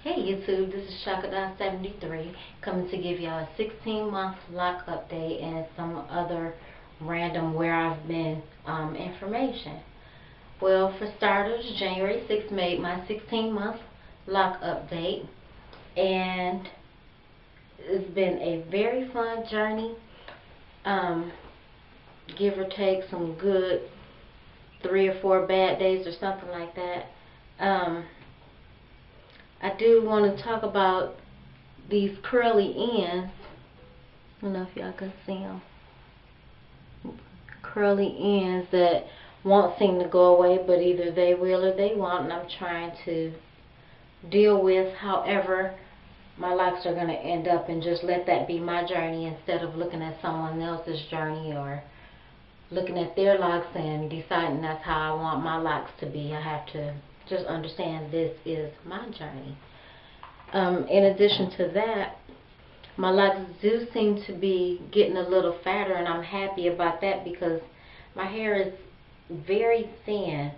Hey YouTube, this is Shakadon73 coming to give y'all a 16-month lock update and some other random where I've been information. Well, for starters, January 6th made my 16-month lock update, and it's been a very fun journey. Give or take some good 3 or 4 bad days or something like that. I do want to talk about these curly ends. I don't know if y'all can see them. Curly ends that won't seem to go away, but either they will or they won't, and I'm trying to deal with however my locks are going to end up, and just let that be my journey instead of looking at someone else's journey or looking at their locks and deciding that's how I want my locks to be. I have to just understand this is my journey. In addition to that, my locks do seem to be getting a little fatter, and I'm happy about that because my hair is very thin.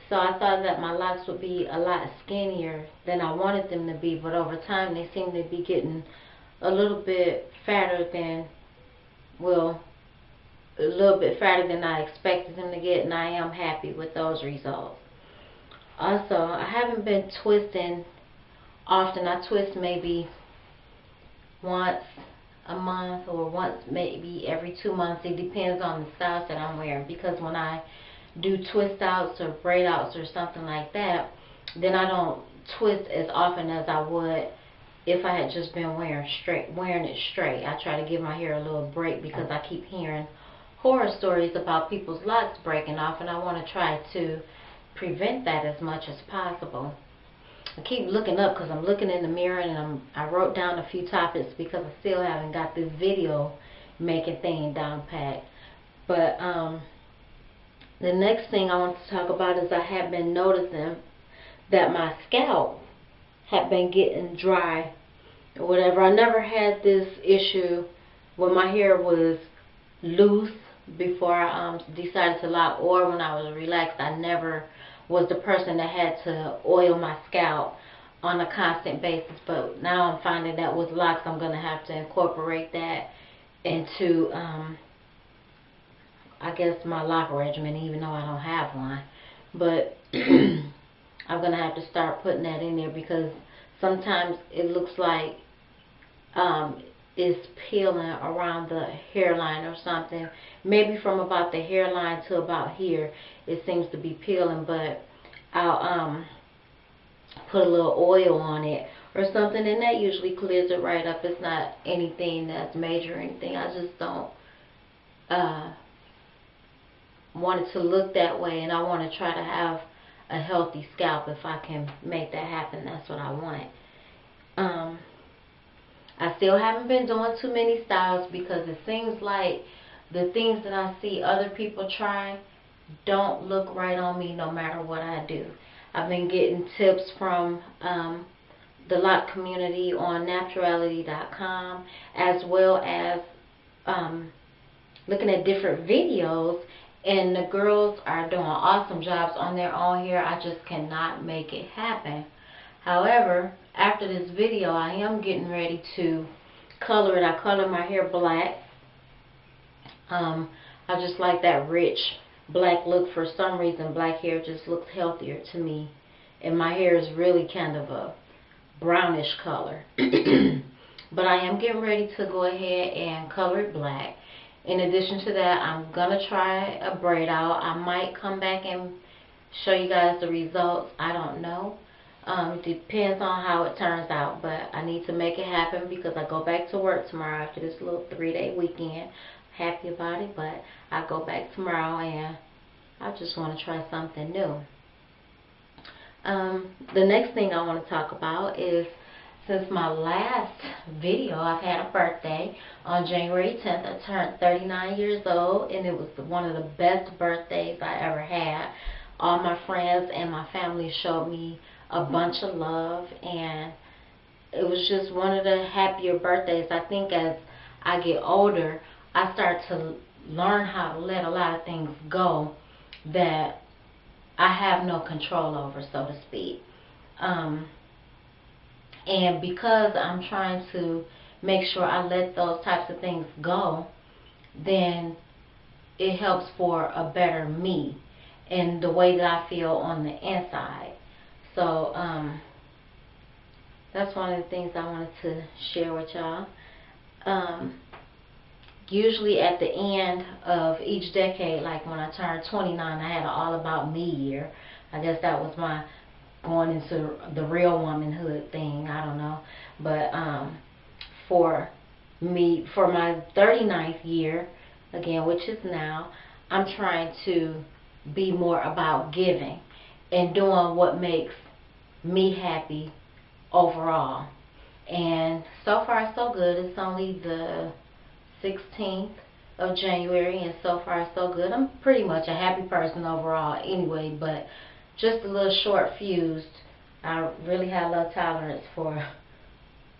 So I thought that my locks would be a lot skinnier than I wanted them to be, but over time they seem to be getting a little bit fatter than, well, a little bit fatter than I expected them to get, and I am happy with those results. Also, I haven't been twisting often. I twist maybe once a month or once maybe every 2 months. It depends on the styles that I'm wearing, because when I do twist outs or braid outs or something like that, then I don't twist as often as I would if I had just been wearing it straight. I try to give my hair a little break because I keep hearing horror stories about people's locks breaking off, and I want to try to prevent that as much as possible. I keep looking up because I'm looking in the mirror, and I wrote down a few topics because I still haven't got this video making thing down packed. But the next thing I want to talk about is I have been noticing that my scalp had been getting dry or whatever. I never had this issue when my hair was loose before I decided to lock, or when I was relaxed. I never was the person that had to oil my scalp on a constant basis, but now I'm finding that with locks I'm going to have to incorporate that into I guess my lock regimen, even though I don't have one. But I'm going to have to start putting that in there, because sometimes it looks like it's peeling around the hairline or something. Maybe from about the hairline to about here it seems to be peeling, but I'll put a little oil on it or something, and that usually clears it right up. It's not anything that's major or anything. I just don't want it to look that way, and I want to try to have a healthy scalp. If I can make that happen, that's what I want. I still haven't been doing too many styles because it seems like the things that I see other people try don't look right on me no matter what I do. I've been getting tips from the lock community on Naturality.com, as well as looking at different videos, and the girls are doing awesome jobs on their own hair. I just cannot make it happen. However, after this video, I am getting ready to color it. I color my hair black. I just like that rich black look. For some reason, black hair just looks healthier to me, and my hair is really kind of a brownish color. But I am getting ready to go ahead and color it black. In addition to that, I'm gonna try a braid out. I might come back and show you guys the results. I don't know. It depends on how it turns out, but I need to make it happen because I go back to work tomorrow after this little 3-day weekend. Happy about it, but I go back tomorrow and I just want to try something new. The next thing I want to talk about is, since my last video, I've had a birthday on January 10th. I turned 39 years old, and it was one of the best birthdays I ever had. All my friends and my family showed me a bunch of love, and it was just one of the happier birthdays. I think as I get older, I start to learn how to let a lot of things go that I have no control over, so to speak. And because I'm trying to make sure I let those types of things go, then it helps for a better me and the way that I feel on the inside. So that's one of the things I wanted to share with y'all. Usually at the end of each decade, like when I turned 29, I had an all about me year. I guess that was my going into the real womanhood thing, I don't know. But for me, for my 39th year, again, which is now, I'm trying to be more about giving and doing what makes me happy overall. And so far so good. It's only the 16th of January, and so far so good. I'm pretty much a happy person overall anyway, but just a little short fused. I really have low tolerance for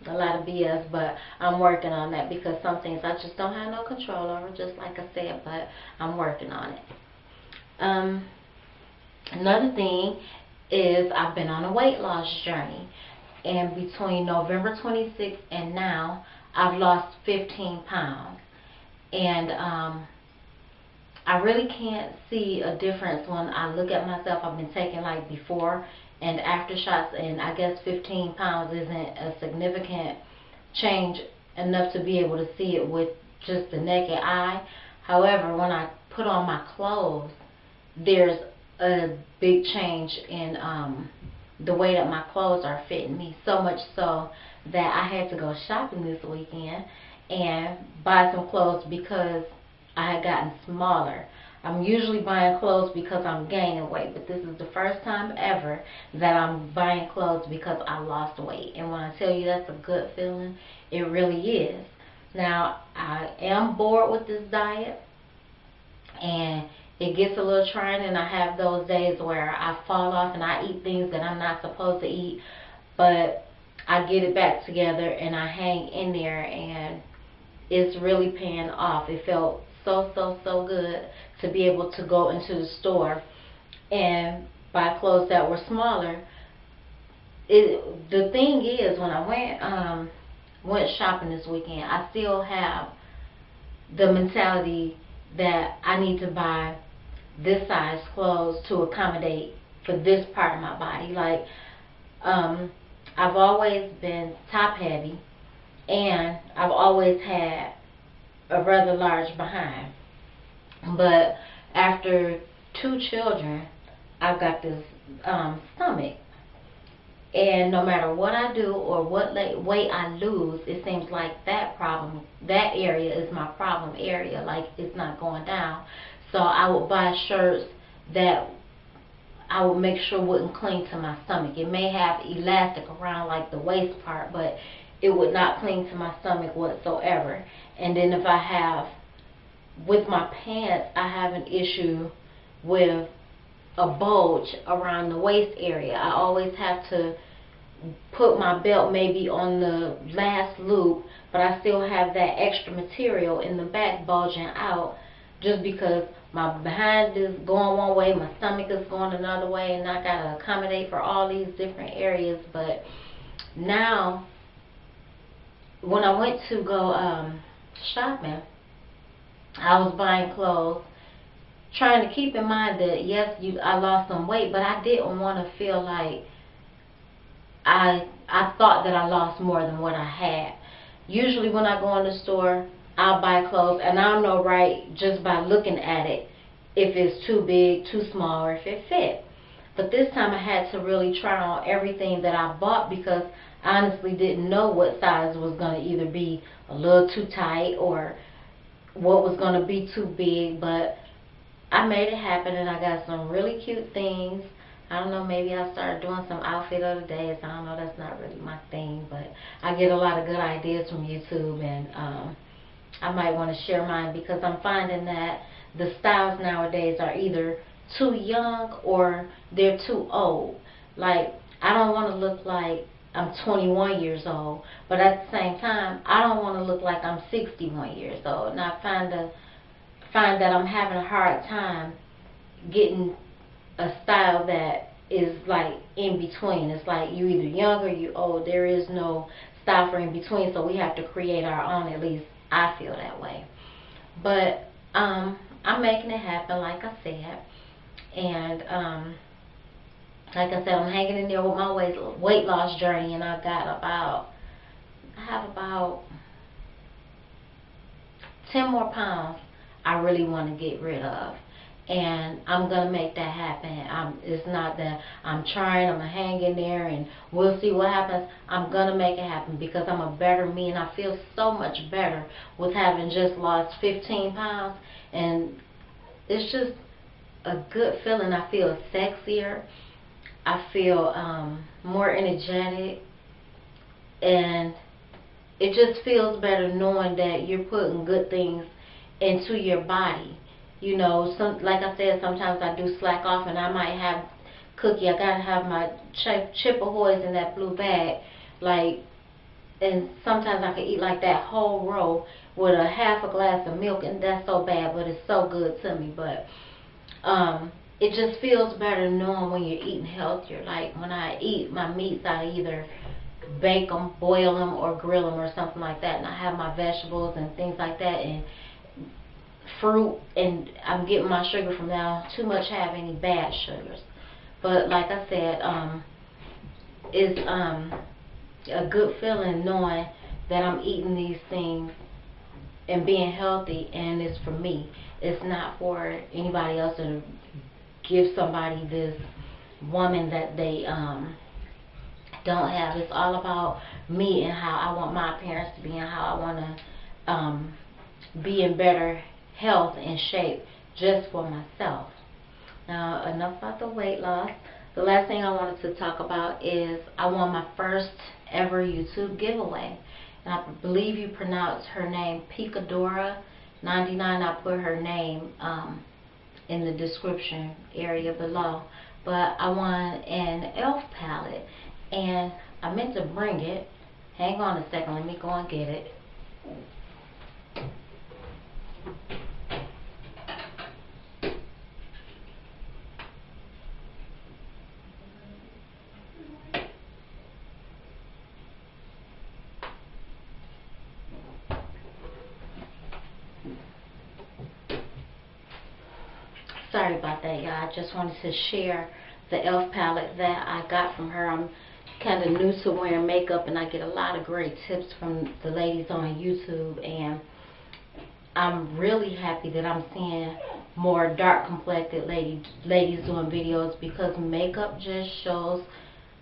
a lot of BS, but I'm working on that because some things I just don't have no control over, just like I said, but I'm working on it. Another thing is I've been on a weight loss journey, and between November 26th and now, I've lost 15 pounds. And I really can't see a difference when I look at myself. I've been taking like before and after shots, and I guess 15 pounds isn't a significant change enough to be able to see it with just the naked eye. However, when I put on my clothes, there's a big change in the way that my clothes are fitting me, so much so that I had to go shopping this weekend and buy some clothes because I had gotten smaller. I'm usually buying clothes because I'm gaining weight, but this is the first time ever that I'm buying clothes because I lost weight. And when I tell you that's a good feeling, it really is. Now, I am bored with this diet, and it gets a little trying, and I have those days where I fall off and I eat things that I'm not supposed to eat, but I get it back together and I hang in there, and it's really paying off. It felt so good to be able to go into the store and buy clothes that were smaller. The thing is, when I went shopping this weekend, I still have the mentality that I need to buy this size clothes to accommodate for this part of my body. Like, I've always been top heavy, and I've always had a rather large behind. But after 2 children, I've got this stomach. And no matter what I do or what weight I lose, it seems like that area is my problem area. Like, it's not going down. So I would buy shirts that I would make sure wouldn't cling to my stomach. It may have elastic around like the waist part, but it would not cling to my stomach whatsoever. And then if I have, with my pants, I have an issue with a bulge around the waist area. I always have to put my belt maybe on the last loop, but I still have that extra material in the back bulging out, just because my behind is going one way, my stomach is going another way, and I gotta accommodate for all these different areas. But now, when I went to go shopping, I was buying clothes, trying to keep in mind that yes, I lost some weight, but I didn't want to feel like I thought that I lost more than what I had. Usually when I go in the store, I'll buy clothes and I'll know right just by looking at it if it's too big, too small, or if it fit. But this time I had to really try on everything that I bought because I honestly didn't know what size was going to either be a little too tight or what was going to be too big. But I made it happen, and I got some really cute things. I don't know, maybe I'll start doing some outfit of the days. I don't know, that's not really my thing, but I get a lot of good ideas from YouTube, and I might want to share mine because I'm finding that the styles nowadays are either too young or they're too old. Like, I don't want to look like I'm 21 years old, but at the same time, I don't want to look like I'm 61 years old. And I find that I'm having a hard time getting a style that is like in between. It's like you either young or you old. There is no style for in between, so we have to create our own. At least I feel that way. But I'm making it happen, like I said, and like I said, I'm hanging in there with my weight loss journey, and I have about 10 more pounds I really want to get rid of. And I'm going to make that happen. It's not that I'm trying, I'm going to hang in there and we'll see what happens. I'm going to make it happen because I'm a better me, and I feel so much better with having just lost 15 pounds. And it's just a good feeling. I feel sexier. I feel more energetic. And it just feels better knowing that you're putting good things into your body. You know, like I said, sometimes I do slack off and I might have cookie. I gotta have my chip ahoys in that blue bag, like, and sometimes I can eat like that whole row with a half a glass of milk, and that's so bad, but it's so good to me. But it just feels better knowing when you're eating healthier. Like when I eat my meats, I either bake them, boil them, or grill them or something like that, and I have my vegetables and things like that, and fruit, and I'm getting my sugar from now. Too much have any bad sugars. But like I said, it's a good feeling knowing that I'm eating these things and being healthy, and it's for me. It's not for anybody else to give somebody this woman that they don't have. It's all about me and how I want my appearance to be and how I want to be in better health and shape just for myself. Now, enough about the weight loss. The last thing I wanted to talk about is I won my first ever YouTube giveaway. And I believe you pronounce her name Picadora 99. I put her name in the description area below. But I won an e.l.f. palette, and I meant to bring it. Hang on a second, let me go and get it. Sorry about that, y'all. I just wanted to share the e.l.f. palette that I got from her. I'm kind of new to wearing makeup, and I get a lot of great tips from the ladies on YouTube, and I'm really happy that I'm seeing more dark complected ladies doing videos, because makeup just shows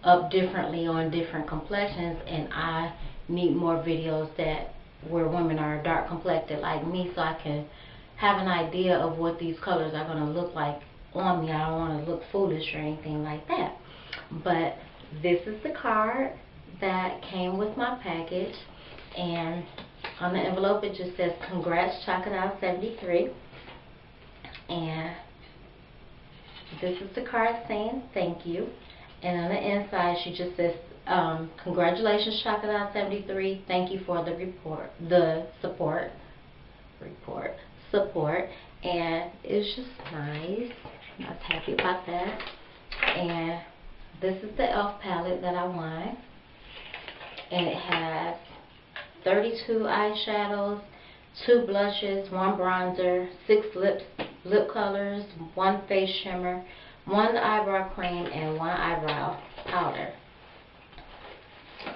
up differently on different complexions, and I need more videos where women are dark complected like me, so I can have an idea of what these colors are going to look like on me. I don't want to look foolish or anything like that. But this is the card that came with my package, and on the envelope it just says congrats Chocodile 73, and this is the card saying thank you, and on the inside she just says congratulations Chocodile 73, thank you for the support, and it's just nice. I was happy about that. And this is the e.l.f. palette that I won, and it has 32 eyeshadows, 2 blushes, 1 bronzer, 6 lip colors, 1 face shimmer, 1 eyebrow cream, and 1 eyebrow powder.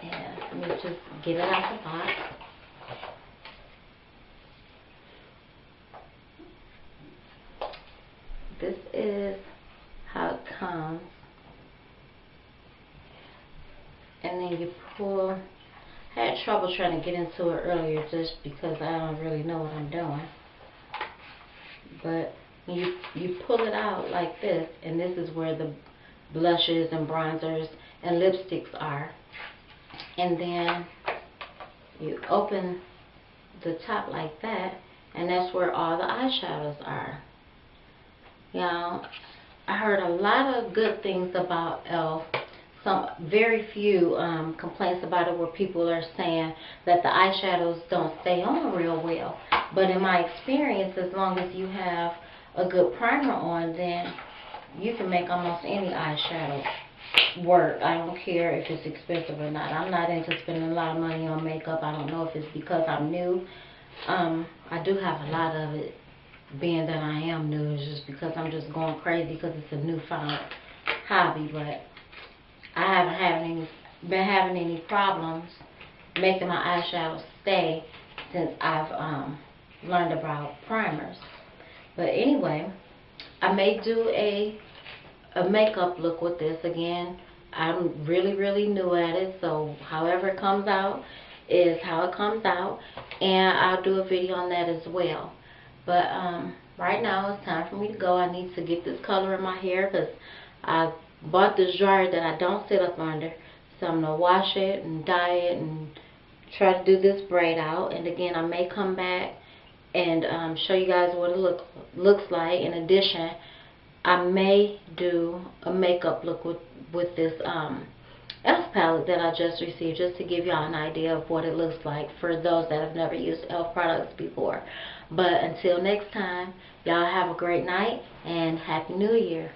And let me just get it out the box. This is how it comes. And then you pull. I had trouble trying to get into it earlier just because I don't really know what I'm doing. But you pull it out like this, and this is where the blushes and bronzers and lipsticks are. And then you open the top like that, and that's where all the eyeshadows are. Now, I heard a lot of good things about e.l.f. Some very few complaints about it, where people are saying that the eyeshadows don't stay on real well. But in my experience, as long as you have a good primer on, then you can make almost any eyeshadow work. I don't care if it's expensive or not. I'm not into spending a lot of money on makeup. I don't know if it's because I'm new. I do have a lot of it, being that I am new. It's just because I'm just going crazy because it's a newfound hobby. But I haven't been having any problems making my eyeshadow stay since I've learned about primers. But anyway, I may do a makeup look with this again. I'm really new at it, so however it comes out is how it comes out, and I'll do a video on that as well. But right now it's time for me to go. I need to get this color in my hair because I bought this dryer that I don't sit up under, so I'm gonna wash it and dye it and try to do this braid out. And again, I may come back and show you guys what it looks like. In addition, I may do a makeup look with this e.l.f. palette that I just received, just to give y'all an idea of what it looks like for those that have never used e.l.f. products before. But until next time, y'all have a great night and Happy New Year.